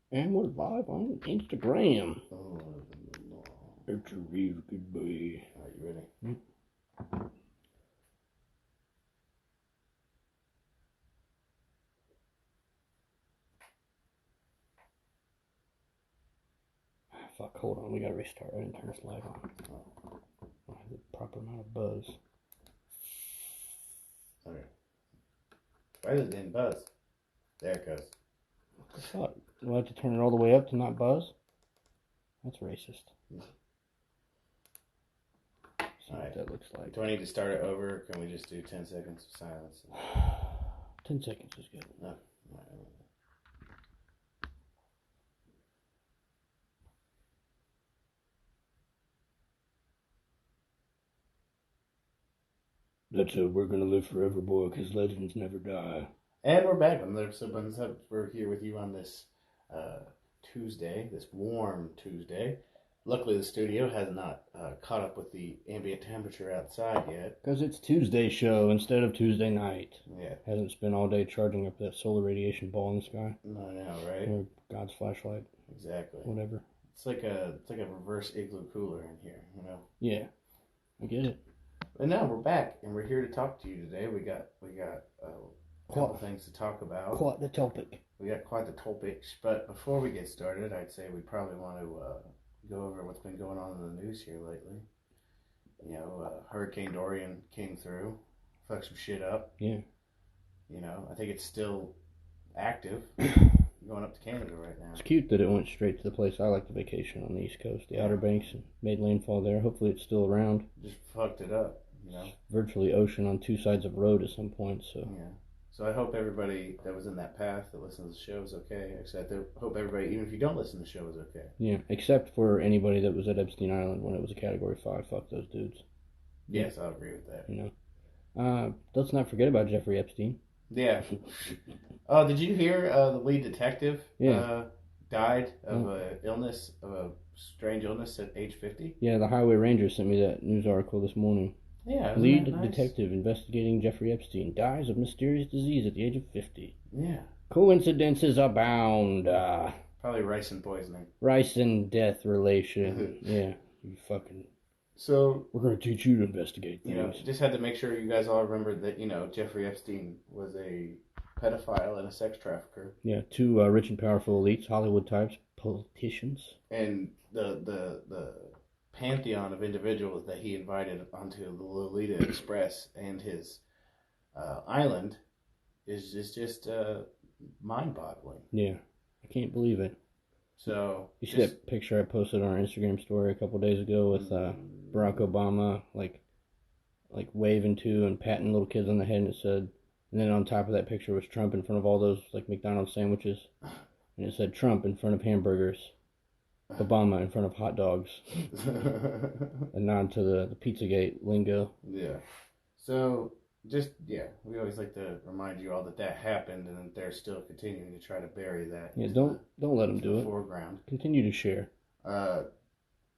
And we're live on Instagram. Oh, It's a real good boy. are you ready? Fuck, hold on. We gotta restart. I didn't turn this light on. I have the proper amount of buzz. Okay. Why does it didn't buzz? There it goes. What the fuck? Do I have to turn it all the way up to not buzz? That's racist. See what that looks like. Do I need to start it over? Or can we just do 10 seconds of silence? 10 seconds is good. No. That's how we're gonna live forever, boy, because legends never die. And we're back on the episode. We're here with you on this Tuesday, this warm Tuesday. Luckily, the studio has not caught up with the ambient temperature outside yet. Because it's Tuesday show instead of Tuesday night. Yeah. Hasn't spent all day charging up that solar radiation ball in the sky. I know, right? Or God's flashlight. Exactly. Whatever. It's like a reverse igloo cooler in here, you know. Yeah, I get it. And now we're back, and we're here to talk to you today. We got a couple things to talk about. Quite the topic. We got quite the topics, but before we get started, I'd say we probably want to go over what's been going on in the news here lately. You know, Hurricane Dorian came through, fucked some shit up. Yeah. You know, I think it's still active. Going up to Canada right now. It's cute that it went straight to the place I like to vacation on the East Coast, the Outer Banks, and made landfall there. Hopefully it's still around. Just fucked it up, you know. It's virtually ocean on two sides of road at some point, so. Yeah. So I hope everybody that was in that path that listens to the show is okay. Except I hope everybody, even if you don't listen to the show, is okay. Yeah, except for anybody that was at Epstein Island when it was a Category 5. Fuck those dudes. Yes, I'll agree with that. You know. Let's not forget about Jeffrey Epstein. Yeah. Oh, did you hear the lead detective died of a strange illness at age 50? Yeah, the Highway Ranger sent me that news article this morning. Yeah, lead nice? detective investigating Jeffrey Epstein dies of mysterious disease at the age of 50. Yeah. Coincidences abound. Probably rice and poisoning. Rice and death relation. Yeah, you fucking... So we're going to teach you to investigate things. You know, just had to make sure you guys all remembered that, you know, Jeffrey Epstein was a pedophile and a sex trafficker. Yeah, two rich and powerful elites, Hollywood types, politicians. And the pantheon of individuals that he invited onto the Lolita Express and his island is just mind-boggling. Yeah, I can't believe it. So you see that picture I posted on our Instagram story a couple days ago with Barack Obama like waving to and patting little kids on the head, and it said, and then on top of that picture was Trump in front of all those like McDonald's sandwiches, and it said Trump in front of hamburgers, Obama in front of hot dogs. A nod to the Pizzagate lingo. Yeah. So we always like to remind you all that happened, and that they're still continuing to try to bury that. Yeah, don't let them do it. Foreground. Continue to share.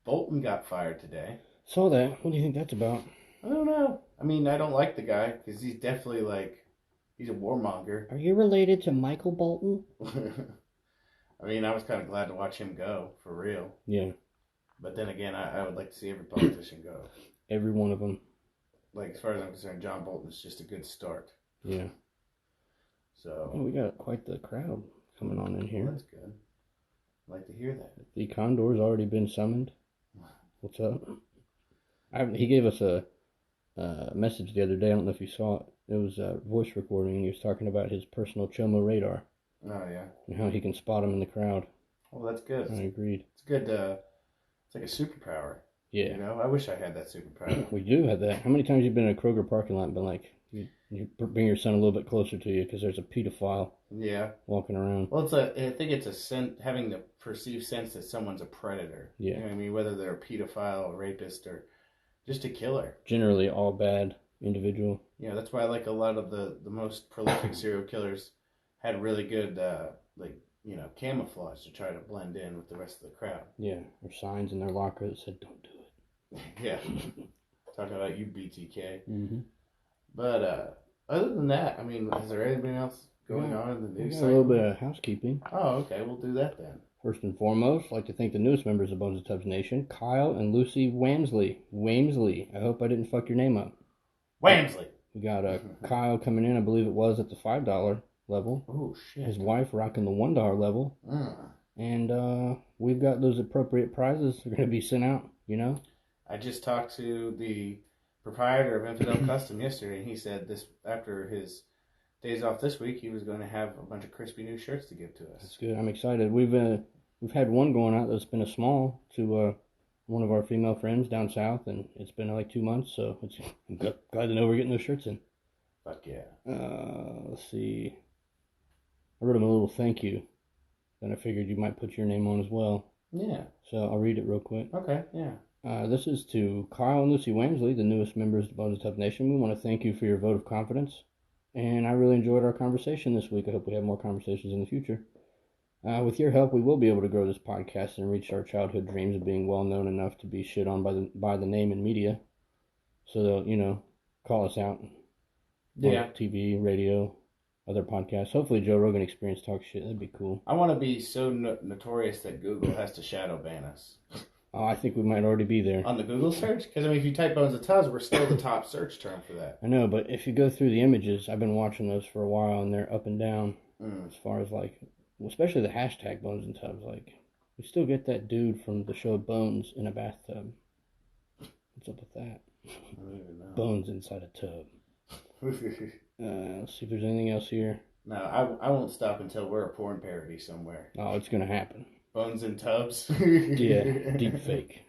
Bolton got fired today. Saw that. What do you think that's about? I don't know. I mean, I don't like the guy because he's definitely he's a warmonger. Are you related to Michael Bolton? I mean, I was kind of glad to watch him go, for real. Yeah. But then again, I would like to see every politician go. Every one of them. Like, as far as I'm concerned, John Bolton's just a good start. Yeah. So. Oh, we got quite the crowd coming on in here. Well, that's good. I'd like to hear that. The Condor's already been summoned. What's up? He gave us a message the other day. I don't know if you saw it. It was a voice recording, and he was talking about his personal Chomo radar. Oh, yeah. And how he can spot him in the crowd. Well, that's good. I agreed. It's good. It's like a superpower. Yeah. You know, I wish I had that superpower. We do have that. How many times have you been in a Kroger parking lot and been like, you bring your son a little bit closer to you because there's a pedophile walking around? Well, I think it's having the perceived sense that someone's a predator. Yeah. You know what I mean? Whether they're a pedophile, a rapist, or just a killer. Generally all bad individual. Yeah, that's why I like a lot of the most prolific serial killers had really good, camouflage to try to blend in with the rest of the crowd. Yeah, or signs in their locker that said, don't do it. Yeah. Talking about you, BTK. Mm-hmm. But other than that, I mean, is there anything else going on in the We news got a cycle? little bit of housekeeping. Oh, okay. We'll do that then. First and foremost, I'd like to thank the newest members of Bones and Tubs Nation, Kyle and Lucy Wamsley. I hope I didn't fuck your name up. Wamsley. We got Kyle coming in, I believe it was at the $5 level. Oh, shit. His wife rocking the $1 level. And we've got those appropriate prizes that are going to be sent out, you know? I just talked to the proprietor of Infidel Custom yesterday, and he said this after his days off this week, he was going to have a bunch of crispy new shirts to give to us. That's good. I'm excited. We've had one going out that's been a small to one of our female friends down south, and it's been like 2 months, so I'm glad to know we're getting those shirts in. Fuck yeah. Let's see. I wrote him a little thank you. Then I figured you might put your name on as well. Yeah. So I'll read it real quick. Okay, yeah. This is to Kyle and Lucy Wamsley, the newest members of the Bones and Tubs Nation. We want to thank you for your vote of confidence. And I really enjoyed our conversation this week. I hope we have more conversations in the future. With your help, we will be able to grow this podcast and reach our childhood dreams of being well known enough to be shit on by the name in media. So they'll, call us out. Yeah. On TV, radio, other podcasts. Hopefully Joe Rogan Experience talks shit. That'd be cool. I want to be so notorious that Google has to shadow ban us. Oh, I think we might already be there. On the Google search? Because, if you type Bones and Tubs, we're still the top search term for that. I know, but if you go through the images, I've been watching those for a while, and they're up and down as far as, especially the hashtag Bones and Tubs. We still get that dude from the show Bones in a bathtub. What's up with that? I don't even know. Bones inside a tub. Let's see if there's anything else here. No, I won't stop until we're a porn parody somewhere. Oh, it's going to happen. Bones and Tubs. Yeah, deep fake.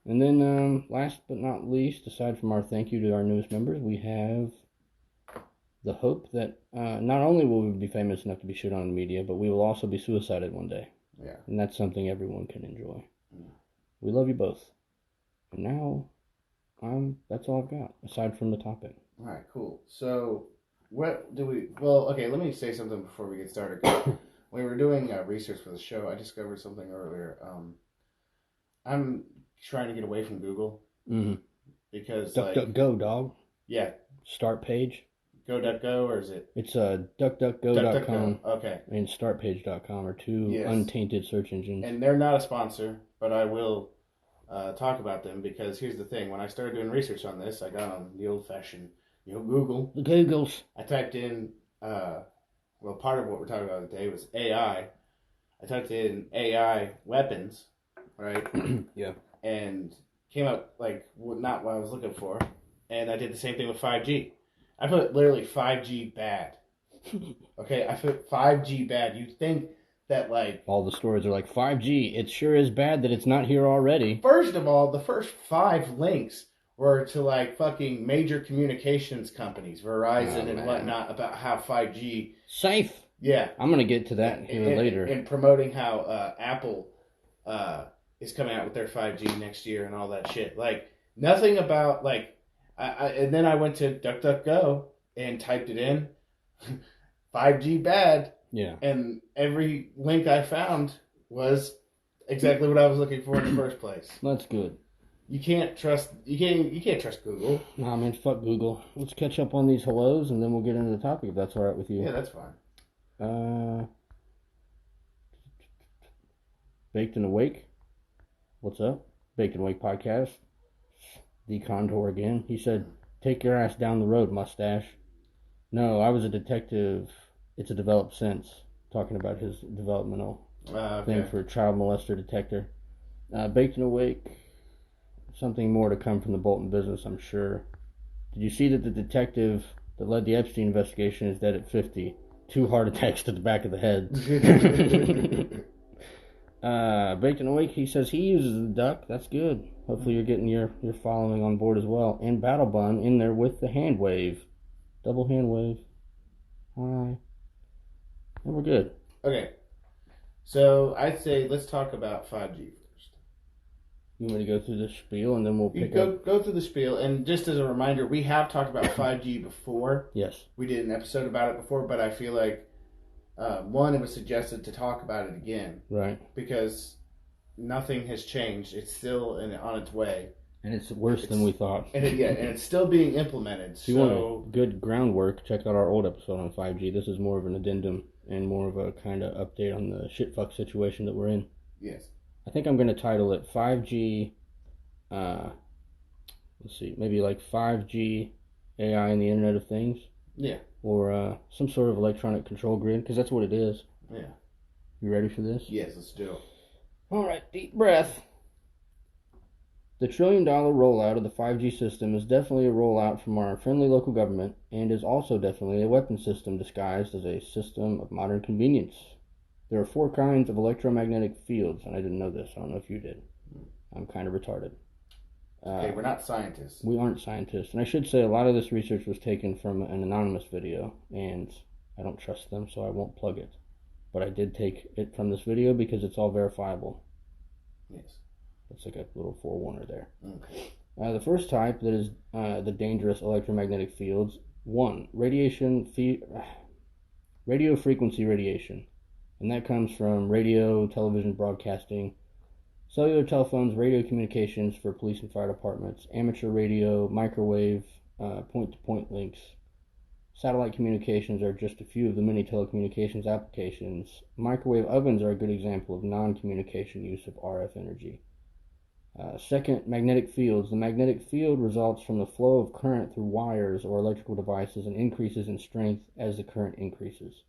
And then, last but not least, aside from our thank you to our newest members, we have the hope that not only will we be famous enough to be shit on in the media, but we will also be suicided one day. Yeah. And that's something everyone can enjoy. We love you both. And now, that's all I've got, aside from the topic. All right, cool. So, what do we... Well, okay, let me say something before we get started. When we were doing research for the show, I discovered something earlier. I'm trying to get away from Google. Mm-hmm. Because, DuckDuckGo, dog. Yeah. Start page. Go.duckgo, or is it? It's DuckDuckGo.com. Okay. And StartPage.com are two untainted search engines. And they're not a sponsor, but I will talk about them because here's the thing. When I started doing research on this, I got on the old-fashioned, Google. The Googles. I typed in... well, part of what we're talking about today was AI. I typed in AI weapons, right? Yeah. And came up, not what I was looking for. And I did the same thing with 5G. I put literally 5G bad. Okay, I put 5G bad. You'd think that, all the stories are 5G. It sure is bad that it's not here already. First of all, the first 5 links were to fucking major communications companies, Verizon and whatnot, about how 5G... Safe. Yeah. I'm going to get to that here later. And promoting how Apple is coming out with their 5G next year and all that shit. Nothing about, and then I went to DuckDuckGo and typed it in, 5G bad. Yeah. And every link I found was exactly what I was looking for in the first place. That's good. You can't trust Google. Nah, man, fuck Google. Let's catch up on these hellos, and then we'll get into the topic if that's all right with you. Yeah, that's fine. Baked and Awake. What's up? Baked and Awake podcast. The Condor again. He said, "Take your ass down the road, mustache." No, I was a detective. It's a developed sense. Talking about his developmental thing for child molester detector. Baked and Awake. Something more to come from the Bolton business, I'm sure. Did you see that the detective that led the Epstein investigation is dead at 50? 2 heart attacks to the back of the head. Baked and Awake, he says he uses the duck. That's good. Hopefully you're getting your following on board as well. And Battle Bun in there with the hand wave. Double hand wave. Hi. And we're good. Okay. So I'd say let's talk about 5G. You want me to go through the spiel and then we'll pick up? Go through the spiel. And just as a reminder, we have talked about 5G before. Yes. We did an episode about it before, but I feel like, one, it was suggested to talk about it again. Right. Because nothing has changed. It's still on its way. And it's worse than we thought. And it's still being implemented. If you want good groundwork, check out our old episode on 5G. This is more of an addendum and more of a kind of update on the shitfuck situation that we're in. Yes. I think I'm going to title it 5G, let's see, maybe like 5G AI and the Internet of Things. Yeah. Or some sort of electronic control grid, because that's what it is. Yeah. You ready for this? Yes, let's do it. All right, deep breath. The $1 trillion rollout of the 5G system is definitely a rollout from our friendly local government and is also definitely a weapon system disguised as a system of modern convenience. There are 4 kinds of electromagnetic fields, and I didn't know this. I don't know if you did. I'm kind of retarded. Okay, we're not scientists. We aren't scientists. And I should say a lot of this research was taken from an anonymous video, and I don't trust them, so I won't plug it. But I did take it from this video because it's all verifiable. Yes. It's like a little forewarner there. Okay. The first type that is the dangerous electromagnetic fields. 1. Radio frequency radiation. And that comes from radio, television broadcasting, cellular telephones, radio communications for police and fire departments, amateur radio, microwave, point-to-point links. Satellite communications are just a few of the many telecommunications applications. Microwave ovens are a good example of non-communication use of RF energy. Second, magnetic fields. The magnetic field results from the flow of current through wires or electrical devices and increases in strength as the current increases.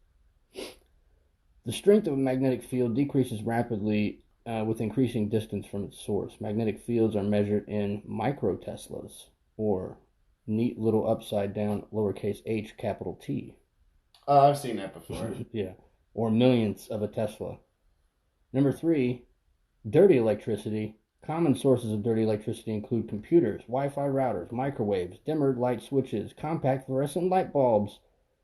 The strength of a magnetic field decreases rapidly with increasing distance from its source. Magnetic fields are measured in microteslas, or neat little upside down lowercase h capital T. Oh, I've seen that before. Yeah, or millionths of a Tesla. Number 3, dirty electricity. Common sources of dirty electricity include computers, Wi-Fi routers, microwaves, dimmer light switches, compact fluorescent light bulbs,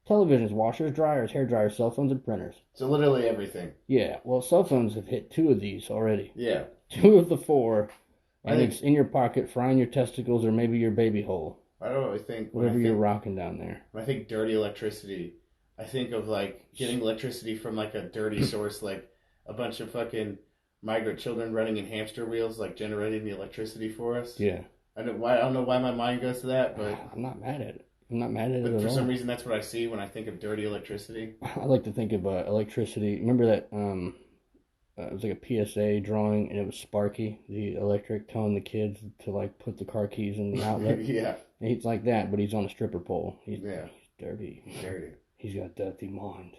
televisions, washers, dryers, hair dryers, cell phones, and printers. So literally everything. Yeah, well, cell phones have hit 2 of these already. Yeah. 2 of the 4, and it's in your pocket, frying your testicles or maybe your baby hole. I don't really think... Whatever you're rocking down there. When I think dirty electricity, I think of like getting electricity from like a dirty source, like a bunch of fucking migrant children running in hamster wheels, like generating the electricity for us. Yeah. I don't know why my mind goes to that, but... I'm not mad at it. I'm not mad at it at all. But for some reason, that's what I see when I think of dirty electricity. I like to think of electricity. Remember that it was like a PSA drawing, and it was Sparky, the electric, telling the kids to like put the car keys in the outlet. Yeah. And he's like that, but he's on a stripper pole. He's dirty. He's dirty. He's got dirty mind.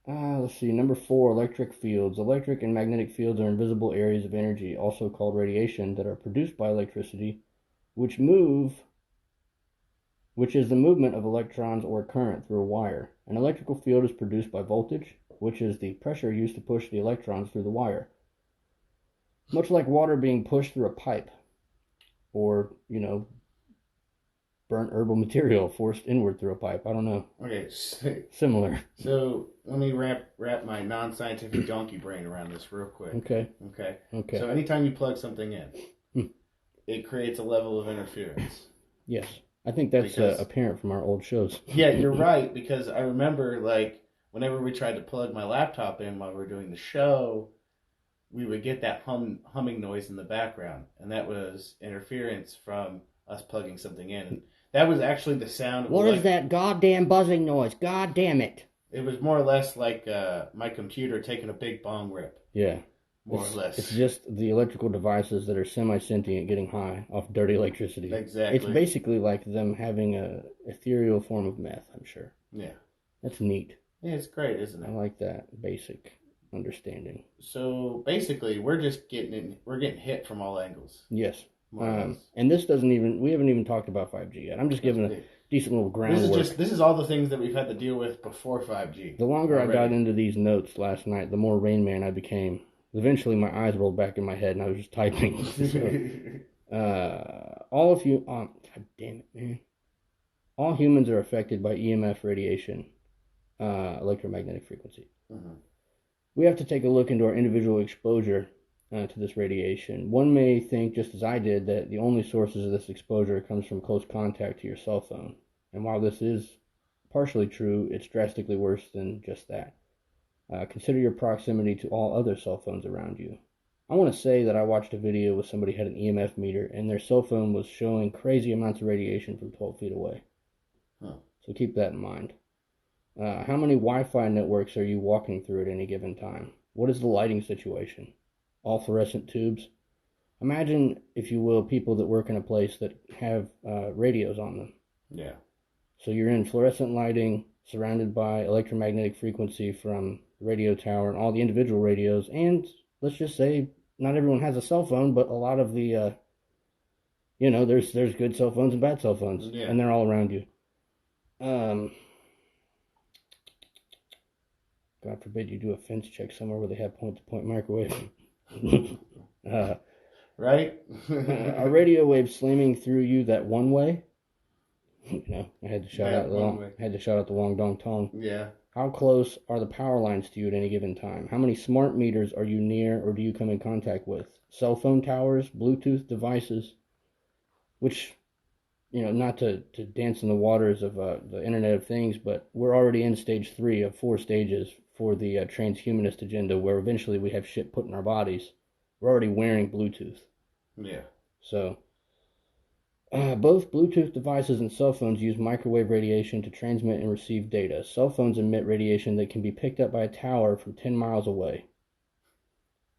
Let's see. Number 4, electric fields. Electric and magnetic fields are invisible areas of energy, also called radiation, that are produced by electricity, which is the movement of electrons or current through a wire. An electrical field is produced by voltage, which is the pressure used to push the electrons through the wire. Much like water being pushed through a pipe, or, burnt herbal material forced inward through a pipe. I don't know. Okay. Similar. So let me wrap my non-scientific donkey brain around this real quick. Okay. So anytime you plug something in, it creates a level of interference. Yes. I think that's apparent from our old shows. Yeah, you're right, because I remember, like, whenever we tried to plug my laptop in while we were doing the show, we would get that humming noise in the background, and that was interference from us plugging something in. And that was actually the sound of... What is that goddamn buzzing noise? God damn it. It was more or less like my computer taking a big bong rip. Yeah. More or less. It's just the electrical devices that are semi-sentient getting high off dirty electricity. Exactly. It's basically like them having a ethereal form of meth, I'm sure. Yeah. That's neat. Yeah, it's great, isn't it? I like that basic understanding. So basically, we're getting hit from all angles. Yes. And this we haven't even talked about 5G yet. I'm just giving a decent little groundwork. This is all the things that we've had to deal with before 5G. The longer I got into these notes last night, the more Rain Man I became. Eventually, my eyes rolled back in my head, and I was just typing. All of you, God damn it, man! All humans are affected by EMF radiation, electromagnetic frequency. Mm-hmm. We have to take a look into our individual exposure to this radiation. One may think, just as I did, that the only sources of this exposure comes from close contact to your cell phone. And while this is partially true, it's drastically worse than just that. Consider your proximity to all other cell phones around you. I want to say that I watched a video where somebody had an EMF meter and their cell phone was showing crazy amounts of radiation from 12 feet away. Huh. So keep that in mind. How many Wi-Fi networks are you walking through at any given time? What is the lighting situation? All fluorescent tubes? Imagine, if you will, people that work in a place that have radios on them. Yeah. So you're in fluorescent lighting, surrounded by electromagnetic frequency from the radio tower and all the individual radios. And let's just say not everyone has a cell phone, but a lot of the, there's good cell phones and bad cell phones, and they're all around you. God forbid you do a fence check somewhere where they have point-to-point microwave. Right? Are radio waves slamming through you that one way? I had to shout out the Wong Dong Tong. Yeah. How close are the power lines to you at any given time? How many smart meters are you near or do you come in contact with? Cell phone towers, Bluetooth devices, which, not to dance in the waters of the Internet of Things, but we're already in stage 3 of 4 stages for the transhumanist agenda, where eventually we have shit put in our bodies. We're already wearing Bluetooth. Yeah. So, both Bluetooth devices and cell phones use microwave radiation to transmit and receive data. Cell phones emit radiation that can be picked up by a tower from 10 miles away.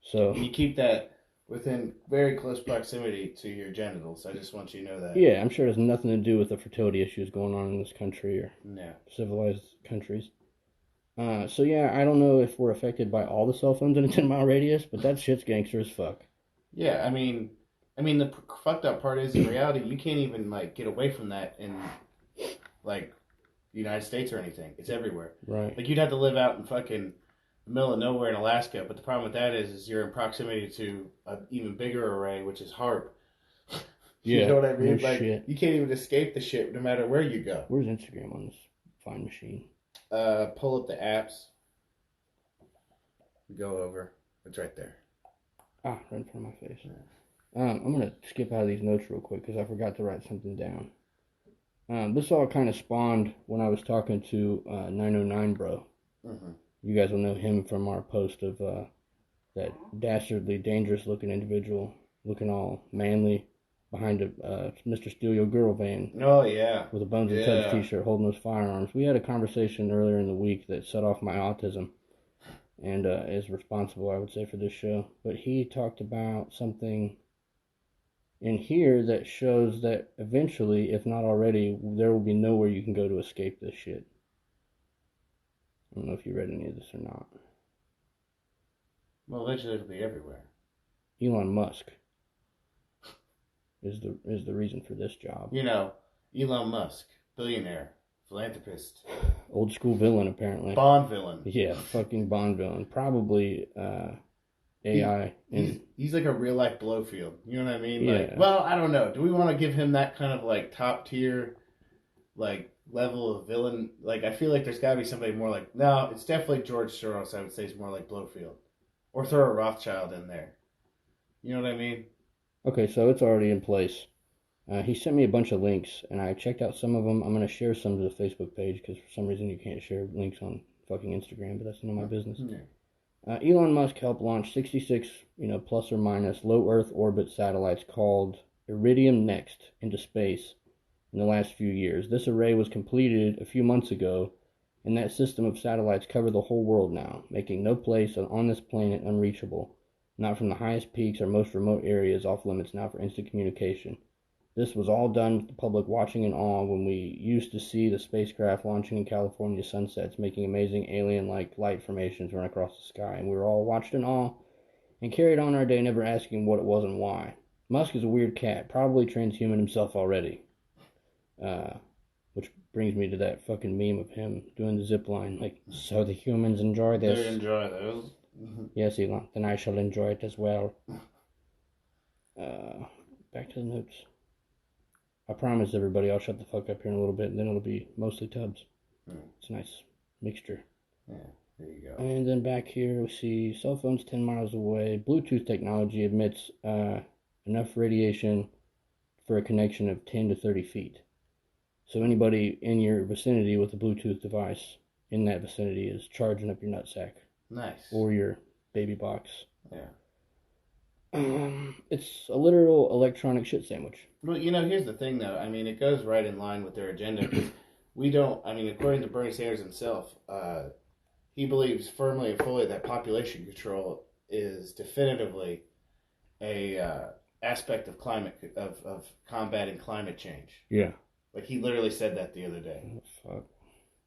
So you keep that within very close proximity to your genitals. I just want you to know that. Yeah, I'm sure it has nothing to do with the fertility issues going on in this country or civilized countries. So yeah, I don't know if we're affected by all the cell phones in a 10-mile radius, but that shit's gangster as fuck. Yeah, I mean, the fucked up part is, in reality, you can't even, get away from that in, the United States or anything. It's everywhere. Right. You'd have to live out in fucking the middle of nowhere in Alaska, but the problem with that is you're in proximity to an even bigger array, which is HARP. Yeah. You know what I mean? No shit. You can't even escape the shit no matter where you go. Where's Instagram on this fine machine? Pull up the apps. Go over. It's right there. Right in front of my face. I'm going to skip out of these notes real quick because I forgot to write something down. This all kind of spawned when I was talking to 909 Bro. Mm-hmm. You guys will know him from our post of that dastardly, dangerous-looking individual looking all manly behind a Mr. Steal Your Girl van. Oh, yeah. With a Bones and Chubbs t-shirt holding those firearms. We had a conversation earlier in the week that set off my autism and is responsible, I would say, for this show. But he talked about something in here that shows that eventually, if not already, there will be nowhere you can go to escape this shit. I don't know if you read any of this or not. Well, eventually it'll be everywhere. Elon Musk is the reason for this job. Elon Musk, billionaire, philanthropist. Old school villain, apparently. Bond villain. Yeah, fucking Bond villain. Probably AI. He's like a real life Blowfield. You know what I mean? Yeah. Well, I don't know. Do we want to give him that kind of top tier, level of villain? I feel like there's got to be somebody more no, it's definitely George Soros. I would say is more like Blowfield, or throw a Rothschild in there. You know what I mean? Okay, so it's already in place. He sent me a bunch of links, and I checked out some of them. I'm going to share some to the Facebook page, because for some reason you can't share links on fucking Instagram, but that's none of my business. Yeah. Elon Musk helped launch 66, plus or minus, low Earth orbit satellites called Iridium Next into space in the last few years. This array was completed a few months ago, and that system of satellites cover the whole world now, making no place on this planet unreachable. Not from the highest peaks or most remote areas off limits now for instant communication. This was all done with the public watching in awe when we used to see the spacecraft launching in California sunsets, making amazing alien-like light formations run across the sky, and we were all watched in awe and carried on our day never asking what it was and why. Musk is a weird cat, probably transhuman himself already. Which brings me to that fucking meme of him doing the zip line, so the humans enjoy this. They enjoy those. Yes, Elon, then I shall enjoy it as well. Back to the notes. I promise everybody I'll shut the fuck up here in a little bit, and then it'll be mostly tubs. It's a nice mixture. Yeah, there you go. And then back here we see cell phones 10 miles away. Bluetooth technology emits enough radiation for a connection of 10 to 30 feet. So anybody in your vicinity with a Bluetooth device in that vicinity is charging up your nutsack. Nice. Or your baby box. Yeah. It's a literal electronic shit sandwich. Well, here's the thing, though. I mean, it goes right in line with their agenda because we don't. I mean, according to Bernie Sanders himself, he believes firmly and fully that population control is definitively a aspect of of combating climate change. Yeah. Like he literally said that the other day. Oh, fuck.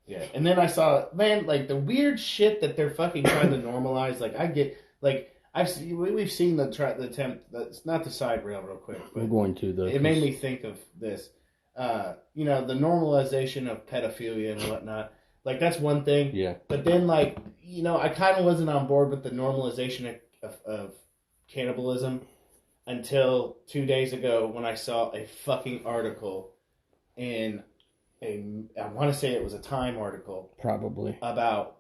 Yeah, and then I saw, man, like the weird shit that they're fucking trying to normalize. Like I get, like we've seen the attempt. That's not the side rail, real quick. But We're going to though. it made me think of this. The normalization of pedophilia and whatnot. Like that's one thing. Yeah. But then, like, I kind of wasn't on board with the normalization of cannibalism until 2 days ago when I saw a fucking article in I want to say it was a Time article. Probably. About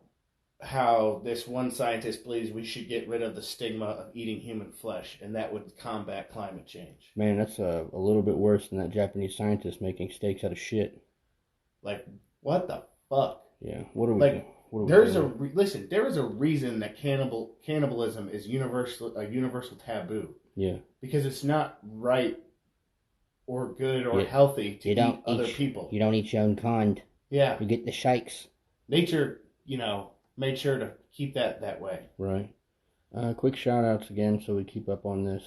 how this one scientist believes we should get rid of the stigma of eating human flesh, and that would combat climate change. Man, that's a little bit worse than that Japanese scientist making steaks out of shit. Like, what the fuck? Yeah, what are we like? What are there's we listen. There is a reason that cannibalism is a universal taboo. Yeah, because it's not right or good or healthy to eat other people. You don't eat your own kind. Yeah, you get the shakes. Nature, made sure to keep that way. Right. Quick shout outs again, so we keep up on this.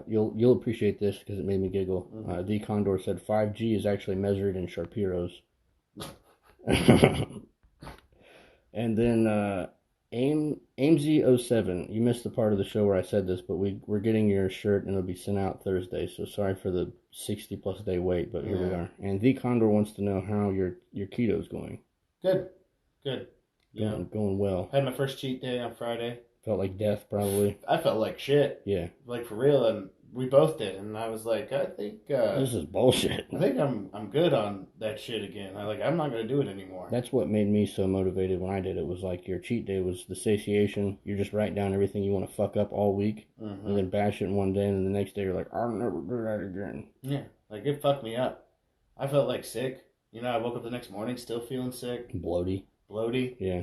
You'll appreciate this because it made me giggle. Mm-hmm. D Condor said 5G is actually measured in Sharperos. And then AimZ07, you missed the part of the show where I said this, but we're getting your shirt and it'll be sent out Thursday. So sorry for the 60+ day wait, but here we are. And the Condor wants to know how your keto's going. Good. Going well. Had my first cheat day on Friday. Felt like death, probably. I felt like shit. Yeah. Like for real, and we both did. And I was like, I think this is bullshit. I think I'm good on that shit again. I'm not gonna do it anymore. That's what made me so motivated when I did it. Was like your cheat day was the satiation. You just write down everything you want to fuck up all week, and then bash it in one day, and then the next day you're like, I'll never do that again. Yeah, like it fucked me up. I felt like sick. I woke up the next morning still feeling sick. Bloaty. Yeah.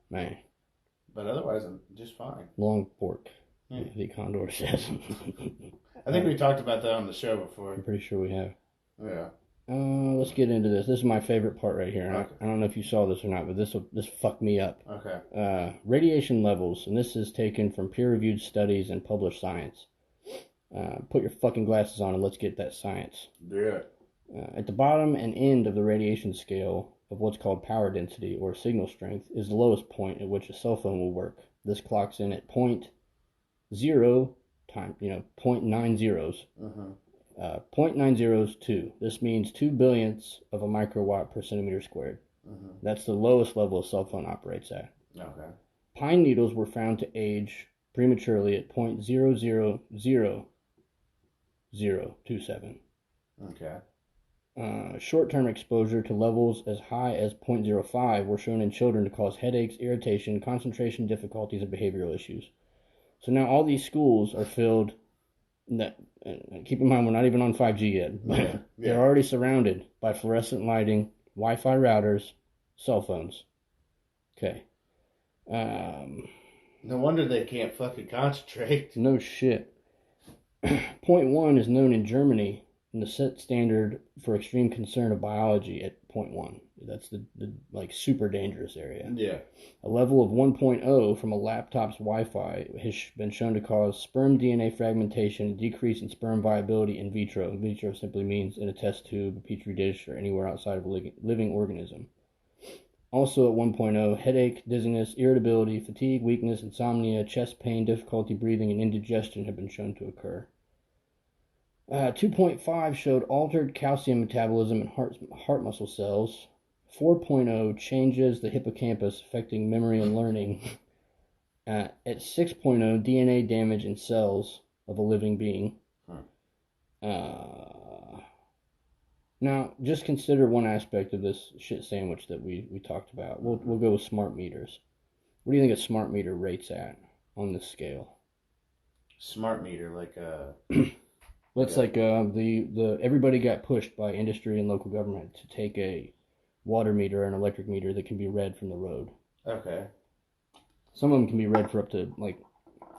Man. But otherwise, I'm just fine. Long pork. Yeah. The Condor says. I think we talked about that on the show before. I'm pretty sure we have. Yeah. Let's get into this. This is my favorite part right here. Okay. I don't know if you saw this or not, but this fucked me up. Okay. Radiation levels, and this is taken from peer-reviewed studies and published science. Put your fucking glasses on and let's get that science. Yeah. At the bottom and end of the radiation scale of what's called power density or signal strength is the lowest point at which a cell phone will work. This clocks in at 0.0 time, 0.9 zeros. 0.9 zeros 2. This means 2 billionths of a microwatt per centimeter squared. That's the lowest level a cell phone operates at. Okay. Pine needles were found to age prematurely at 0.000027. Okay. Short-term exposure to levels as high as 0.05 were shown in children to cause headaches, irritation, concentration difficulties, and behavioral issues. So now all these schools are filled. Keep in mind, we're not even on 5G yet. Yeah. They're already surrounded by fluorescent lighting, Wi-Fi routers, cell phones. Okay. No wonder they can't fucking concentrate. No shit. 0.1 is known in Germany in the set standard for extreme concern of biology at 0.1. That's the super dangerous area. Yeah. A level of 1.0 from a laptop's Wi-Fi has been shown to cause sperm DNA fragmentation, decrease in sperm viability in vitro. In vitro simply means in a test tube, a petri dish, or anywhere outside of a living organism. Also at 1.0, headache, dizziness, irritability, fatigue, weakness, insomnia, chest pain, difficulty breathing, and indigestion have been shown to occur. 2.5 showed altered calcium metabolism in heart muscle cells. 4.0 changes the hippocampus, affecting memory and learning. At 6.0, DNA damage in cells of a living being. Now, just consider one aspect of this shit sandwich that we talked about. We'll go with smart meters. What do you think a smart meter rates at on this scale? Smart meter, like Let's the everybody got pushed by industry and local government to take a water meter and electric meter that can be read from the road. Okay. Some of them can be read for up to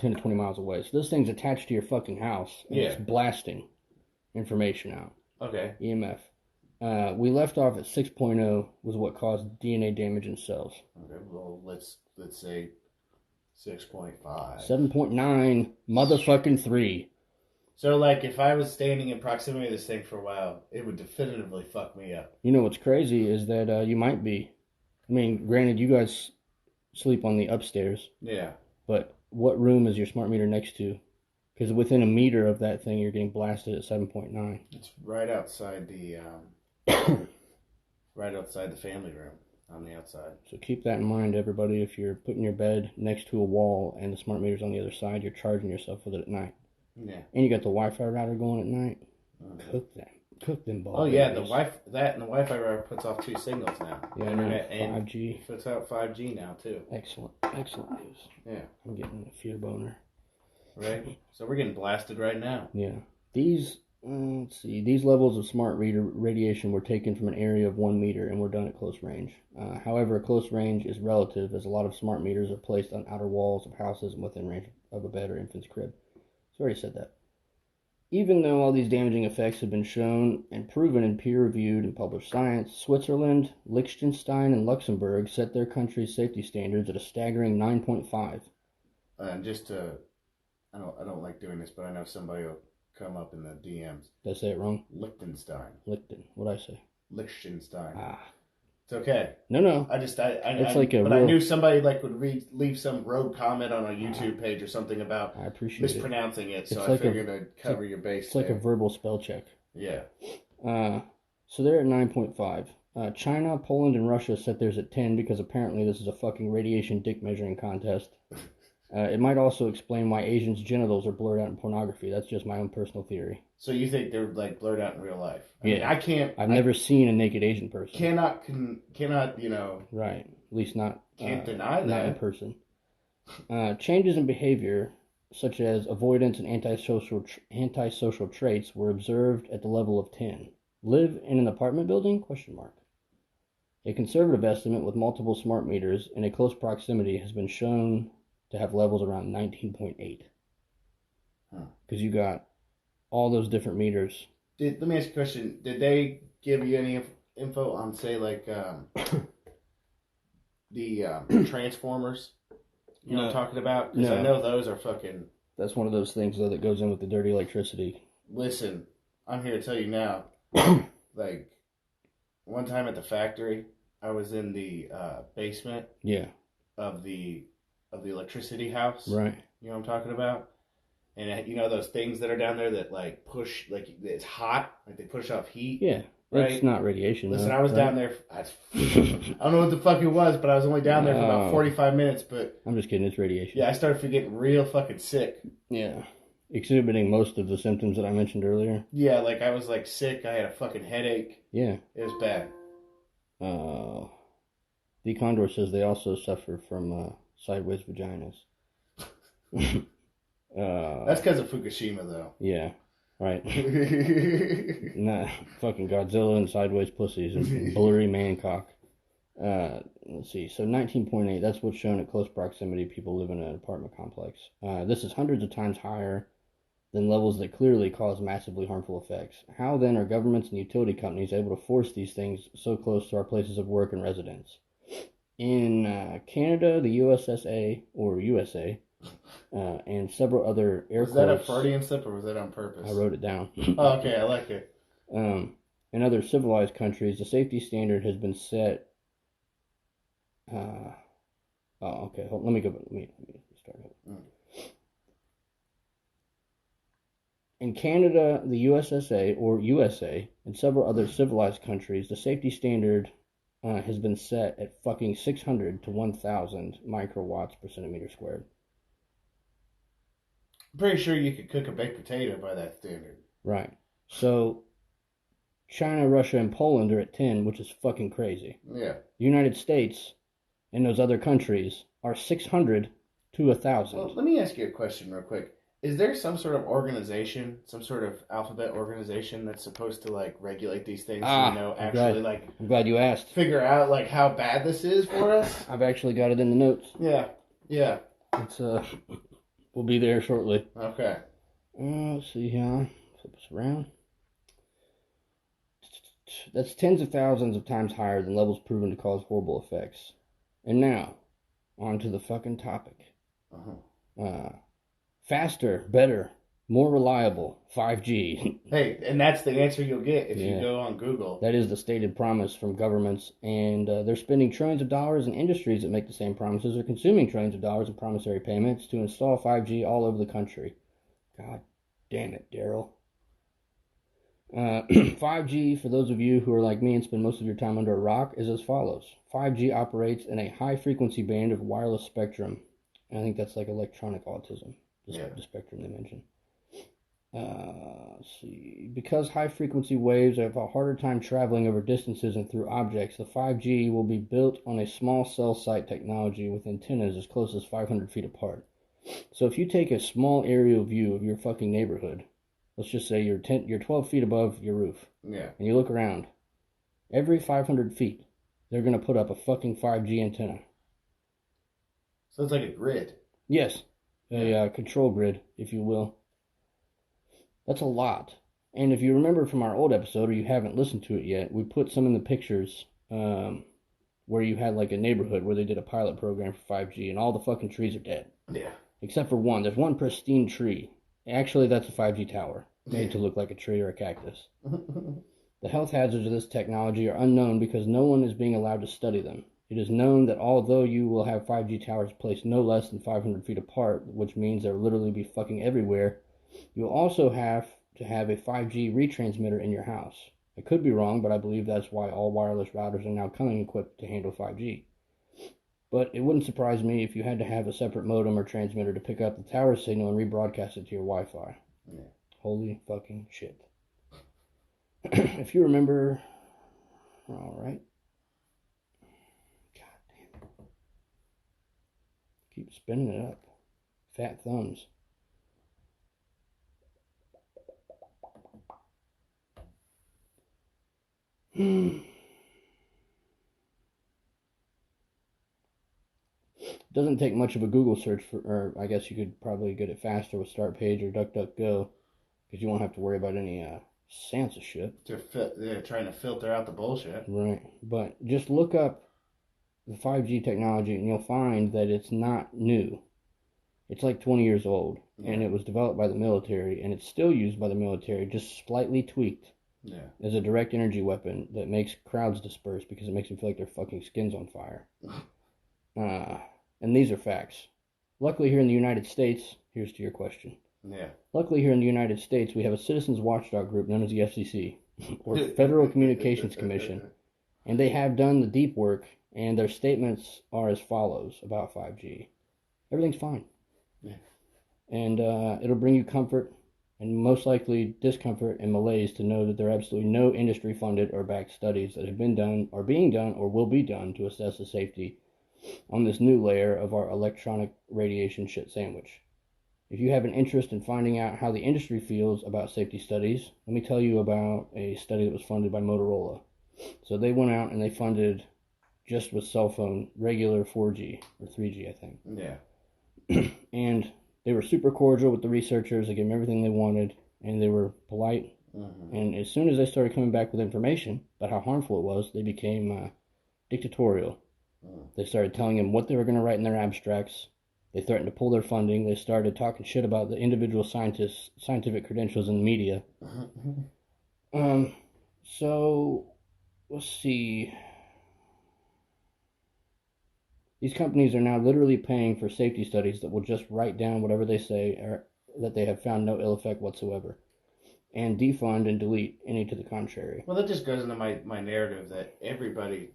10 to 20 miles away. So this thing's attached to your fucking house, and it's blasting information out. Okay. EMF. We left off at 6.0 was what caused DNA damage in cells. Okay, well, let's say 6.5. 7.9, motherfucking 3. So, like, if I was standing in proximity to this thing for a while, it would definitively fuck me up. You know what's crazy is that you might be. I mean, granted, you guys sleep on the upstairs. Yeah. But what room is your smart meter next to? Because within a meter of that thing, you're getting blasted at 7.9. It's right outside the right outside the family room on the outside. So keep that in mind, everybody. If you're putting your bed next to a wall and the smart meter's on the other side, you're charging yourself with it at night. Yeah. And you got the Wi-Fi router going at night. Cook them balls. Oh yeah, the Wi-Fi router puts off 2 signals now. Yeah, internet 5G. And puts out 5G now too. Excellent news. Yeah. I'm getting a fear boner. Right. So we're getting blasted right now. Yeah. These levels of smart reader radiation were taken from an area of 1 meter and were done at close range. However, close range is relative, as a lot of smart meters are placed on outer walls of houses and within range of a bed or infant's crib. So I already said that. Even though all these damaging effects have been shown and proven in peer-reviewed and published science, Switzerland, Liechtenstein, and Luxembourg set their country's safety standards at a staggering 9.5. And just to, I don't like doing this, but I know somebody will come up in the DMs. Did I say it wrong? Liechtenstein. What'd I say? Liechtenstein. Ah. It's okay. No. I knew somebody would leave some rogue comment on a YouTube page or something about mispronouncing it, so I figured I'd cover your base. It's like a verbal spell check. Yeah. So they're at 9.5. China, Poland, and Russia set theirs at 10 because apparently this is a fucking radiation dick measuring contest. It might also explain why Asians' genitals are blurred out in pornography. That's just my own personal theory. So you think they're blurred out in real life? I mean, I've never seen a naked Asian person. Cannot, Right. At least not. Can't deny that. Not in person. Changes in behavior, such as avoidance and antisocial traits, were observed at the level of 10. Live in an apartment building? ? A conservative estimate with multiple smart meters in a close proximity has been shown to have levels around 19.8. Because you got all those different meters. Let me ask you a question. Did they give you any info on, say, like, the transformers? You know what I'm talking about? Because I know those are fucking... That's one of those things, though, that goes in with the dirty electricity. Listen, I'm here to tell you now. Like, one time at the factory, I was in the basement of the electricity house. Right. You know what I'm talking about? And you know those things that are down there that like push, like it's hot, like they push off heat? Yeah. Right? It's not radiation. Listen, though, I was down there, I don't know what the fuck it was, but I was only down there for about 45 minutes, but... I'm just kidding, it's radiation. Yeah, I started getting real fucking sick. Yeah. Exhibiting most of the symptoms that I mentioned earlier. Yeah, like I was like sick, I had a fucking headache. Yeah. It was bad. The Condor says they also suffer from sideways vaginas. That's because of Fukushima, though. Yeah, right. Nah, fucking Godzilla and sideways pussies and blurry man cock. Let's see. So 19.8, that's what's shown at close proximity. People live in an apartment complex. This is hundreds of times higher than levels that clearly cause massively harmful effects. How then are governments and utility companies able to force these things so close to our places of work and residence? In Canada, the USSA, or USA, and several other air Was quotes... that a Freudian slip, or was that on purpose? I wrote it down. Oh, okay, I like it. In other civilized countries, the safety standard has been set... okay, hold, let me go... Let me start over. In Canada, the USSA, or USA, and several other civilized countries, the safety standard has been set at fucking 600 to 1,000 microwatts per centimeter squared. I'm pretty sure you could cook a baked potato by that standard. Right. So, China, Russia, and Poland are at 10, which is fucking crazy. Yeah. The United States and those other countries are 600 to 1,000. Well, let me ask you a question real quick. Is there some sort of organization, some sort of alphabet organization that's supposed to like regulate these things? I'm glad you asked. Figure out like how bad this is for us. I've actually got it in the notes. Yeah. It's We'll be there shortly. Okay. Let's see here. Flip us around. That's tens of thousands of times higher than levels proven to cause horrible effects. And now, on to the fucking topic. Faster, better, more reliable, 5G. Hey, and that's the answer you'll get if you go on Google. That is the stated promise from governments, and they're spending trillions of dollars, and industries that make the same promises are consuming trillions of dollars in promissory payments to install 5G all over the country. God damn it, Daryl. 5G, for those of you who are like me and spend most of your time under a rock, is as follows. 5G operates in a high-frequency band of wireless spectrum. I think that's like electronic autism, the spectrum they mentioned. Let's see. Because high-frequency waves have a harder time traveling over distances and through objects, the 5G will be built on a small cell site technology with antennas as close as 500 feet apart. So if you take a small aerial view of your fucking neighborhood, let's just say you're 12 feet above your roof, and you look around, every 500 feet, they're going to put up a fucking 5G antenna. So it's like a grid. Yes, a control grid, if you will. That's a lot. And if you remember from our old episode, or you haven't listened to it yet, we put some in the pictures where you had like a neighborhood where they did a pilot program for 5G, and all the fucking trees are dead. Yeah. Except for one. There's one pristine tree. Actually, that's a 5G tower, made to look like a tree or a cactus. The health hazards of this technology are unknown because no one is being allowed to study them. It is known that although you will have 5G towers placed no less than 500 feet apart, which means they'll literally be fucking everywhere, you'll also have to have a 5G retransmitter in your house. I could be wrong, but I believe that's why all wireless routers are now coming equipped to handle 5G. But it wouldn't surprise me if you had to have a separate modem or transmitter to pick up the tower signal and rebroadcast it to your Wi-Fi. Yeah. Holy fucking shit. If you remember... Alright. God damn it. Keep spinning it up. Fat thumbs. It doesn't take much of a Google search for, or I guess you could probably get it faster with Start Page or DuckDuckGo, because you won't have to worry about any censorship. They're trying to filter out the bullshit. Right, but just look up the 5G technology and you'll find that it's not new. It's like 20 years old, and it was developed by the military, and it's still used by the military, just slightly tweaked. Yeah. As a direct energy weapon that makes crowds disperse because it makes them feel like their fucking skin's on fire. And these are facts. Luckily here in the United States, here's to your question. Yeah. Luckily here in the United States, we have a citizens watchdog group known as the FCC, or Federal Communications Commission. And they have done the deep work, and their statements are as follows about 5G. Everything's fine. Yeah. And it'll bring you comfort, and most likely discomfort and malaise to know that there are absolutely no industry-funded or backed studies that have been done, or being done, or will be done to assess the safety on this new layer of our electronic radiation shit sandwich. If you have an interest in finding out how the industry feels about safety studies, let me tell you about a study that was funded by Motorola. So they went out and they funded, just with cell phone, regular 4G, or 3G, I think. Yeah. And they were super cordial with the researchers. They gave them everything they wanted, and they were polite. Mm-hmm. And as soon as they started coming back with information about how harmful it was, they became dictatorial. They started telling them what they were going to write in their abstracts. They threatened to pull their funding. They started talking shit about the individual scientists' scientific credentials in the media. So, let's see. These companies are now literally paying for safety studies that will just write down whatever they say, or that they have found no ill effect whatsoever, and defund and delete any to the contrary. Well, that just goes into my narrative that everybody,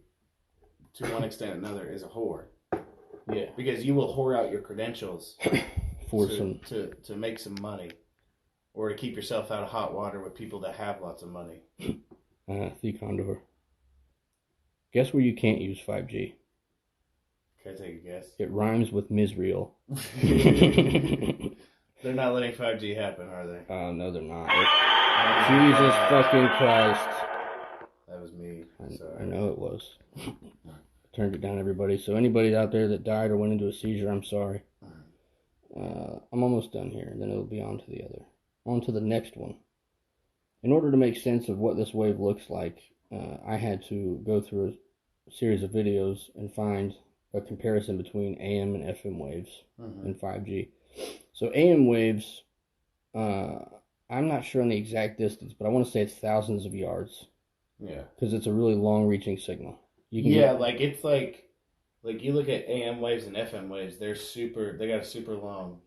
to one extent or another, is a whore. Yeah. Because you will whore out your credentials to make some money, or to keep yourself out of hot water with people that have lots of money. The Condor. Guess where you can't use 5G? Can I take a guess? It rhymes with Misreal. They're not letting 5G happen, are they? No, they're not. Jesus fucking Christ. That was me. I know it was. Turned it down, everybody. So anybody out there that died or went into a seizure, I'm sorry. On I'm almost done here, and then it'll be on to the next one. In order to make sense of what this wave looks like, I had to go through a series of videos and find a comparison between AM and FM waves in 5G. So AM waves, I'm not sure on the exact distance, but I want to say it's thousands of yards. Yeah. Because it's a really long-reaching signal. It's like you look at AM waves and FM waves, they got a super long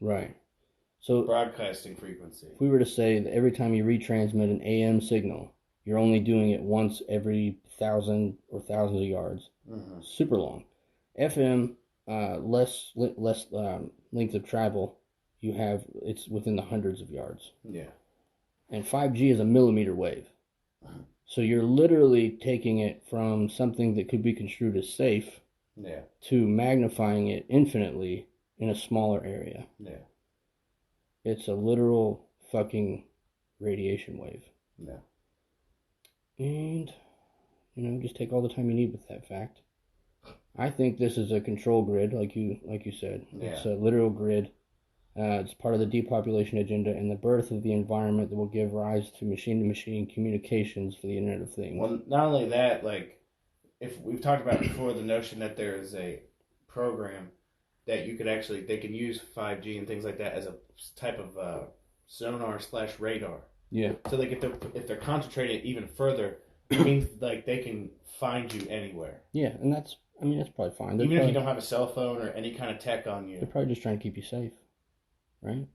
So broadcasting frequency. If we were to say that every time you retransmit an AM signal, you're only doing it once every 1,000 or thousands of yards. Super long. FM, less length of travel. It's within the hundreds of yards. Yeah. And 5G is a millimeter wave. So you're literally taking it from something that could be construed as safe to magnifying it infinitely in a smaller area. Yeah. It's a literal fucking radiation wave. Yeah. And, just take all the time you need with that fact. I think this is a control grid, like you said. Yeah. It's a literal grid. It's part of the depopulation agenda and the birth of the environment that will give rise to machine-to-machine communications for the Internet of Things. Well, not only that, if we've talked about before the notion that there is a program that they can use 5G and things like that as a type of sonar/radar. Yeah. So if they're concentrating it even further, it means they can find you anywhere. Yeah, and that's probably fine. Even if you don't have a cell phone or any kind of tech on you. They're probably just trying to keep you safe. Right?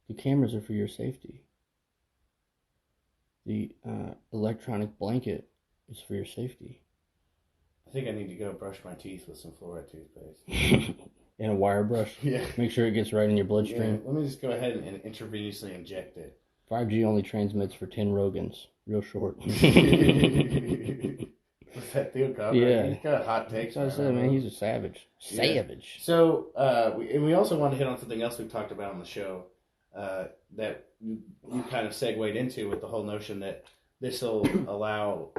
The cameras are for your safety. The electronic blanket is for your safety. I think I need to go brush my teeth with some fluoride toothpaste. And a wire brush. Yeah. Make sure it gets right in your bloodstream. Yeah, let me just go ahead and intravenously inject it. 5G only transmits for 10 Rogans. Real short. What's that Theo Cobb? Yeah. He's got hot takes. That's what I said, man. He's a savage. Savage. Yeah. So, we also want to hit on something else we've talked about on the show that you kind of segued into with the whole notion that this will allow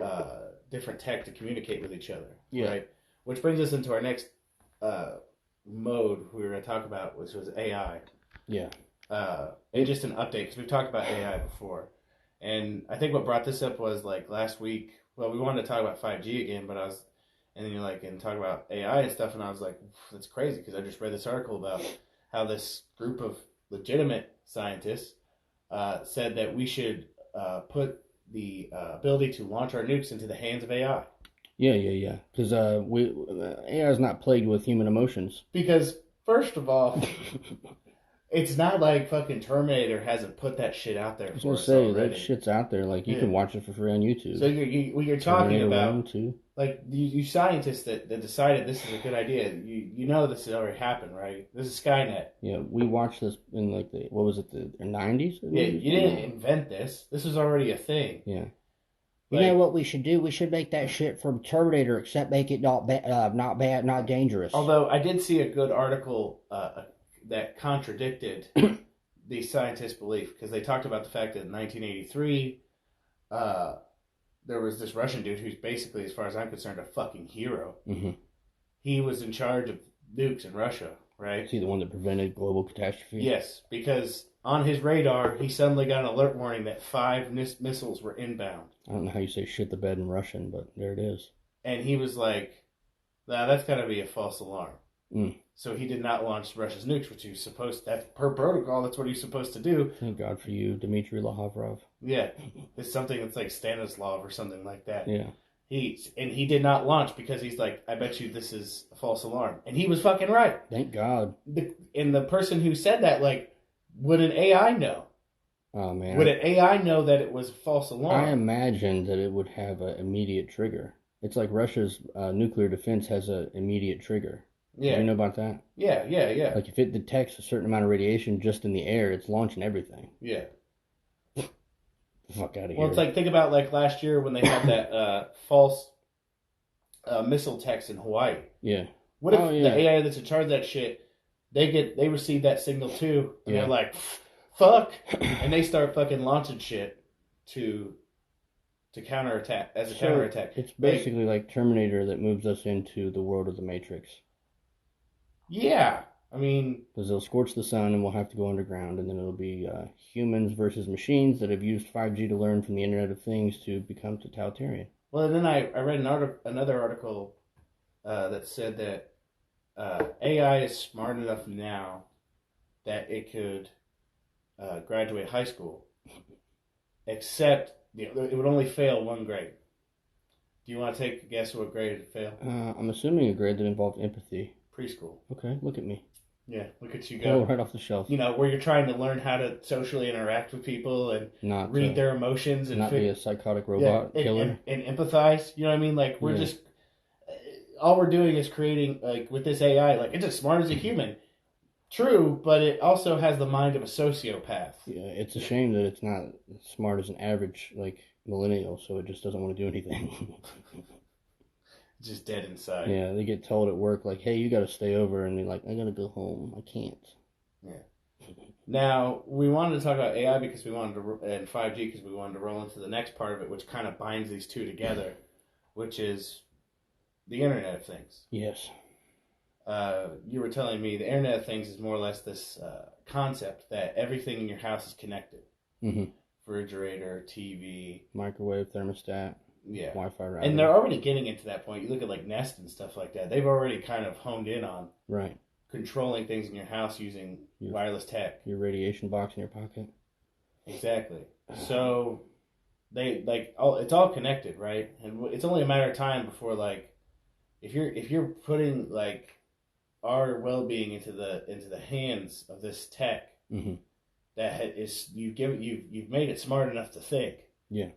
different tech to communicate with each other. Yeah. Right? Which brings us into our next mode we were going to talk about, which was AI. Yeah. And just an update, because we've talked about AI before. And I think what brought this up was last week. Well, we wanted to talk about 5G again, and then you're and talk about AI and stuff, and I was like, that's crazy, because I just read this article about how this group of legitimate scientists said that we should put the ability to launch our nukes into the hands of AI. Yeah. Because AI is not plagued with human emotions. Because, first of all, it's not like fucking Terminator hasn't put that shit out there. I was going to say, that shit's out there. You can watch it for free on YouTube. So you're talking Terminator about, 1, 2. You scientists that decided this is a good idea, you know this has already happened, right? This is Skynet. Yeah, we watched this in the 90s? Yeah, you didn't invent this. This was already a thing. Yeah. You know what we should do? We should make that shit from Terminator, except make it not bad, not dangerous. Although I did see a good article that contradicted the scientists' belief, because they talked about the fact that in 1983, there was this Russian dude who's basically, as far as I'm concerned, a fucking hero. Mm-hmm. He was in charge of nukes in Russia, right? Is he the one that prevented global catastrophe? Yes, because on his radar, he suddenly got an alert warning that 5 missiles were inbound. I don't know how you say shit the bed in Russian, but there it is. And he was like, nah, that's got to be a false alarm. Mm. So he did not launch Russia's nukes, which he was supposed to. That's per protocol, that's what he's supposed to do. Thank God for you, Dmitry Lavrov. Yeah. It's something that's like Stanislav or something like that. Yeah. He did not launch because he's like, I bet you this is a false alarm. And he was fucking right. Thank God. And the person who said that, would an AI know? Oh, man. Would an AI know that it was a false alarm? I imagine that it would have an immediate trigger. It's like Russia's nuclear defense has an immediate trigger. Yeah. Do you know about that? Yeah. If it detects a certain amount of radiation just in the air, it's launching everything. Yeah. Fuck out of here. Well, it's think about last year when they had that false missile text in Hawaii. Yeah. What if the AI that's in charge of that shit, they receive that signal too, and they're like, fuck, and they start fucking launching shit to counterattack, as a counterattack. It's basically like Terminator that moves us into the world of the Matrix. Yeah. I mean, because they'll scorch the sun and we'll have to go underground, and then it'll be humans versus machines that have used 5G to learn from the Internet of Things to become totalitarian. well, then I read another article that said that AI is smart enough now that it could graduate high school, except it would only fail one grade. Do you want to take a guess what grade it fail? I'm assuming a grade that involved empathy. Preschool. Okay, look at me. Yeah, look at you go. Right off the shelf. You know, where you're trying to learn how to socially interact with people and not read their emotions and not be a psychotic robot killer. And empathize. You know what I mean? Like, we're just, all we're doing is creating, like, with this AI, like, it's as smart as a human. True, but it also has the mind of a sociopath. Yeah, it's a shame that it's not as smart as an average, like, millennial, so it just doesn't want to do anything. Just dead inside. Yeah, they get told at work, like, hey, you got to stay over, and they're like, I got to go home. I can't. Yeah. Now, we wanted to talk about AI because we wanted to, and 5G because we wanted to roll into the next part of it, which kind of binds these two together, which is the Internet of Things. Yes. You were telling me the Internet of Things is more or less this concept that everything in your house is connected. Mm-hmm. Refrigerator, TV, microwave, thermostat, Wi-Fi router. And they're already getting into that point. You look at like Nest and stuff like that. They've already kind of honed in on controlling things in your house using wireless tech. Your radiation box in your pocket. Exactly. So they it's all connected, right? And it's only a matter of time before, like, if you're putting like our well-being into the hands of this tech, that is you've made it smart enough to think. Yeah.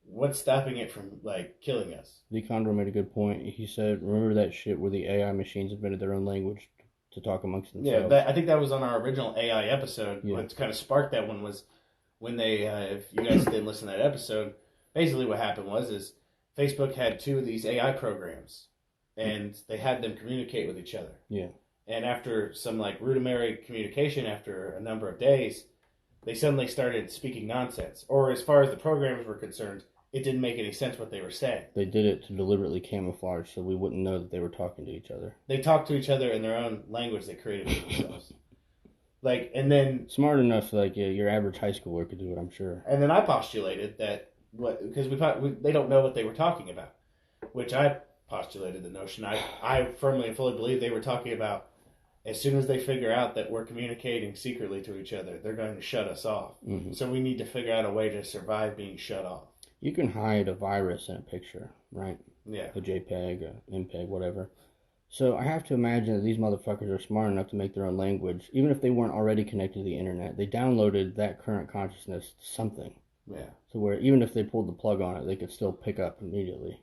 What's stopping it from, like, killing us? Lee Condor made a good point. He said, remember that shit where the AI machines invented their own language to talk amongst themselves? Yeah, I think that was on our original AI episode. Yeah. What kind of sparked that one was when they, if you guys didn't listen to that episode, basically what happened is Facebook had two of these AI programs, and they had them communicate with each other. Yeah. And after some, like, rudimentary communication, after a number of days, they suddenly started speaking nonsense. Or as far as the programs were concerned, it didn't make any sense what they were saying. They did it to deliberately camouflage so we wouldn't know that they were talking to each other. They talked to each other in their own language they created for themselves. Like, and then... Smart enough, like, your average high schooler could do it, I'm sure. And then I postulated that, because they don't know what they were talking about, which I postulated the notion. I firmly and fully believe they were talking about, as soon as they figure out that we're communicating secretly to each other, they're going to shut us off. Mm-hmm. So we need to figure out a way to survive being shut off. You can hide a virus in a picture, right? Yeah. A JPEG, a MPEG, whatever. So I have to imagine that these motherfuckers are smart enough to make their own language. Even if they weren't already connected to the internet, they downloaded that current consciousness to something. Yeah. So where even if they pulled the plug on it, they could still pick up immediately.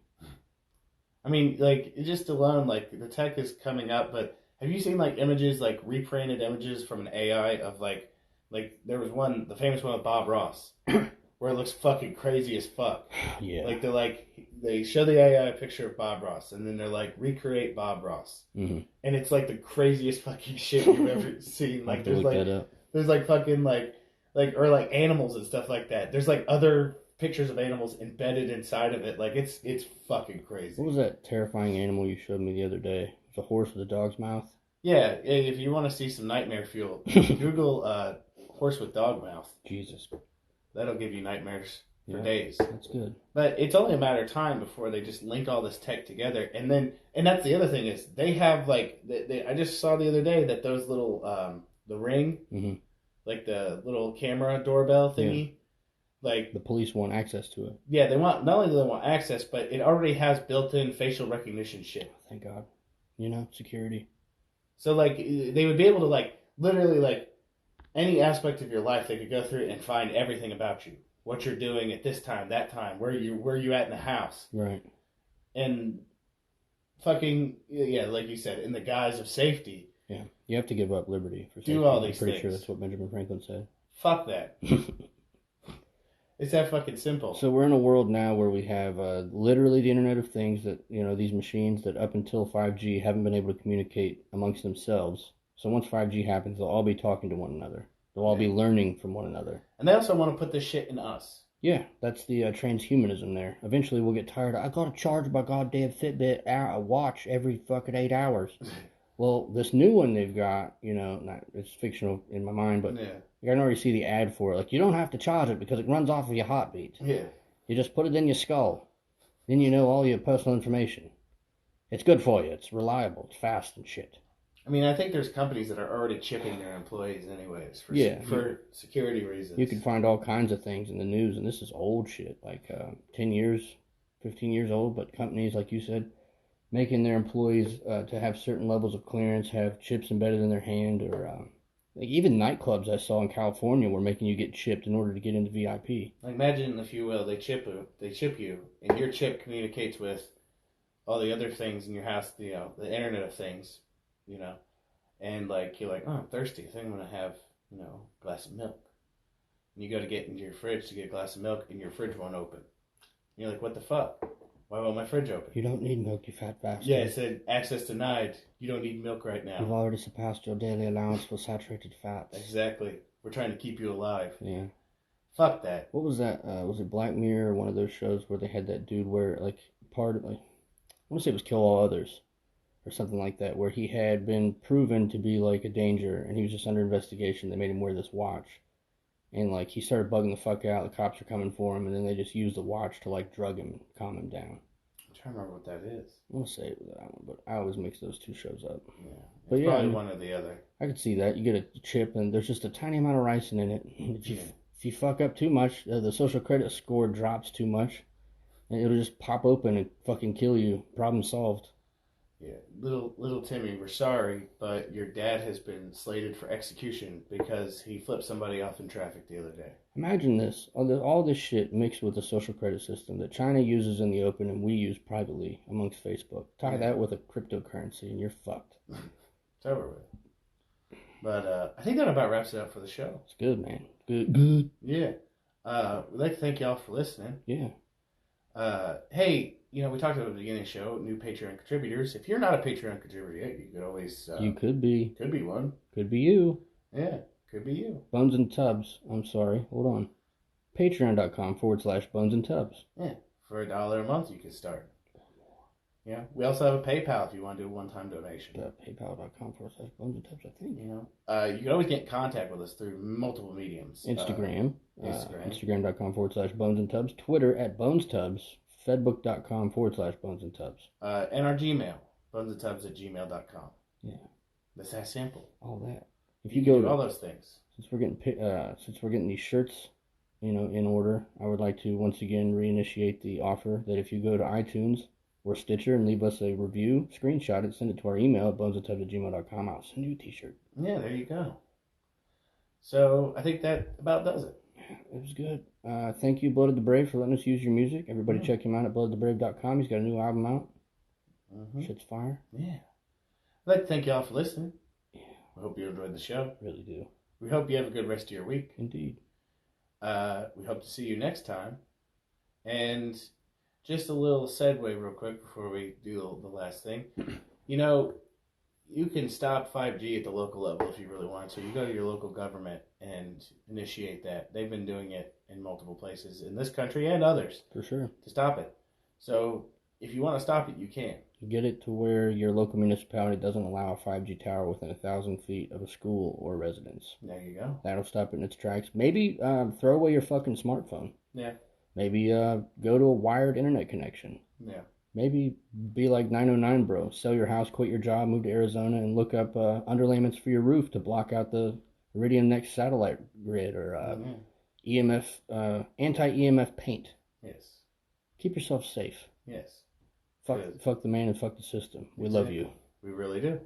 I mean, like, just alone, like, the tech is coming up, but have you seen, like, images, like, reprinted images from an AI of, like there was one, the famous one with Bob Ross, where it looks fucking crazy as fuck. Yeah. Like, they show the AI a picture of Bob Ross, and then they're like, recreate Bob Ross. Mm-hmm. And it's, like, the craziest fucking shit you've ever seen. Like, there's, like, fucking, or, like, animals and stuff like that. There's, like, other pictures of animals embedded inside of it. Like, it's fucking crazy. What was that terrifying animal you showed me the other day? It's a horse with a dog's mouth? Yeah, if you want to see some nightmare fuel, Google horse with dog mouth. Jesus. That'll give you nightmares for days. That's good. But it's only a matter of time before they just link all this tech together. And that's the other thing is they have, like, I just saw the other day that those little, the Ring, mm-hmm. like the little camera doorbell thingy, like... The police want access to it. Yeah, not only do they want access, but it already has built-in facial recognition shit. Thank God. You know, security. So, like, they would be able to, like, literally, like, any aspect of your life, they could go through and find everything about you. What you're doing at this time, that time, where you at in the house. Right. And fucking, yeah, like you said, in the guise of safety. Yeah. You have to give up liberty for safety. Do all these things. I'm pretty sure that's what Benjamin Franklin said. Fuck that. It's that fucking simple. So we're in a world now where we have literally the Internet of Things that, you know, these machines that up until 5G haven't been able to communicate amongst themselves. So once 5G happens, they'll all be talking to one another. They'll all be learning from one another. And they also want to put this shit in us. Yeah, that's the transhumanism there. Eventually we'll get tired of, I gotta charge my goddamn Fitbit watch every fucking 8 hours. Well, this new one they've got, it's fictional in my mind, but Yeah. you can already see the ad for it. Like, you don't have to charge it because it runs off of your heartbeat. Yeah. You just put it in your skull. Then you know all your personal information. It's good for you. It's reliable. It's fast and shit. I mean, I think there's companies that are already chipping their employees anyways for security reasons. You can find all kinds of things in the news, and this is old shit, like 10 years, 15 years old, but companies, like you said, making their employees to have certain levels of clearance, have chips embedded in their hand, or like even nightclubs I saw in California were making you get chipped in order to get into VIP. Like, imagine, if you will, they chip you, and your chip communicates with all the other things in your house, the Internet of Things, and like you're like, oh, I'm thirsty. I think I'm gonna have a glass of milk. And you go to get into your fridge to get a glass of milk, and your fridge won't open. And you're like, what the fuck? Why won't my fridge open? You don't need milk, you fat bastard. Yeah, it said access denied. You don't need milk right now. You've already surpassed your daily allowance for saturated fats. Exactly. We're trying to keep you alive. Yeah. Fuck that. What was that? Was it Black Mirror or one of those shows where they had that dude where, like, I want to say it was Kill All Others or something like that, where he had been proven to be, like, a danger, and he was just under investigation. They made him wear this watch. And, like, he started bugging the fuck out. The cops are coming for him, and then they just used the watch to, like, drug him and calm him down. I'm trying to remember what that is. I want to say it was that one, but I always mix those two shows up. Yeah. But probably one or the other. I could see that. You get a chip, and there's just a tiny amount of ricin in it. If you fuck up too much, the social credit score drops too much, and it'll just pop open and fucking kill you. Problem solved. Yeah, little Timmy, we're sorry, but your dad has been slated for execution because he flipped somebody off in traffic the other day. Imagine this, all this shit mixed with the social credit system that China uses in the open and we use privately amongst Facebook. Tie that with a cryptocurrency and you're fucked. It's over with. But I think that about wraps it up for the show. It's good, man. Good. Yeah. We'd like to thank y'all for listening. Yeah. Hey, we talked about the beginning of the show, new Patreon contributors. If you're not a Patreon contributor yet, you could always... you could be. Could be one. Could be you. Yeah, could be you. Bones and Tubs. I'm sorry. Hold on. Patreon.com/Bones and Tubs. Yeah, for $1 a month you could start. Yeah, we also have a PayPal if you want to do a one-time donation. PayPal.com/Bones and Tubs, I think. You can always get in contact with us through multiple mediums. Instagram. Instagram.com/Bones and Tubs. Twitter @BonesTubs. Fedbook.com/Bones and Tubs. And our Gmail, bonesandtubs@gmail.com. Yeah. That's that simple. All that. If you go to all those things. Since we're getting these shirts, in order, I would like to once again reinitiate the offer that if you go to iTunes or Stitcher and leave us a review, screenshot it, send it to our email at bonesandtubs@gmail.com. I'll send you a t-shirt. Yeah, there you go. So I think that about does it. It was good. Thank you, Blood of the Brave, for letting us use your music. Everybody check him out at bloodofthebrave.com. He's got a new album out. Mm-hmm. Shit's fire. Yeah. I'd like to thank y'all for listening. Yeah. I hope you enjoyed the show. Really do. We hope you have a good rest of your week. Indeed. We hope to see you next time. And just a little segue real quick before we do the last thing. You can stop 5G at the local level if you really want to. You go to your local government and initiate that. They've been doing it in multiple places in this country and others. For sure. To stop it. So if you want to stop it, you can. Get it to where your local municipality doesn't allow a 5G tower within 1,000 feet of a school or residence. There you go. That'll stop it in its tracks. Maybe throw away your fucking smartphone. Yeah. Maybe go to a wired internet connection. Yeah. Maybe be like 909 bro. Sell your house, quit your job, move to Arizona, and look up underlayments for your roof to block out the Iridium Next satellite grid or EMF anti-EMF paint. Yes. Keep yourself safe. Yes. Fuck the man and fuck the system. We love you. We really do.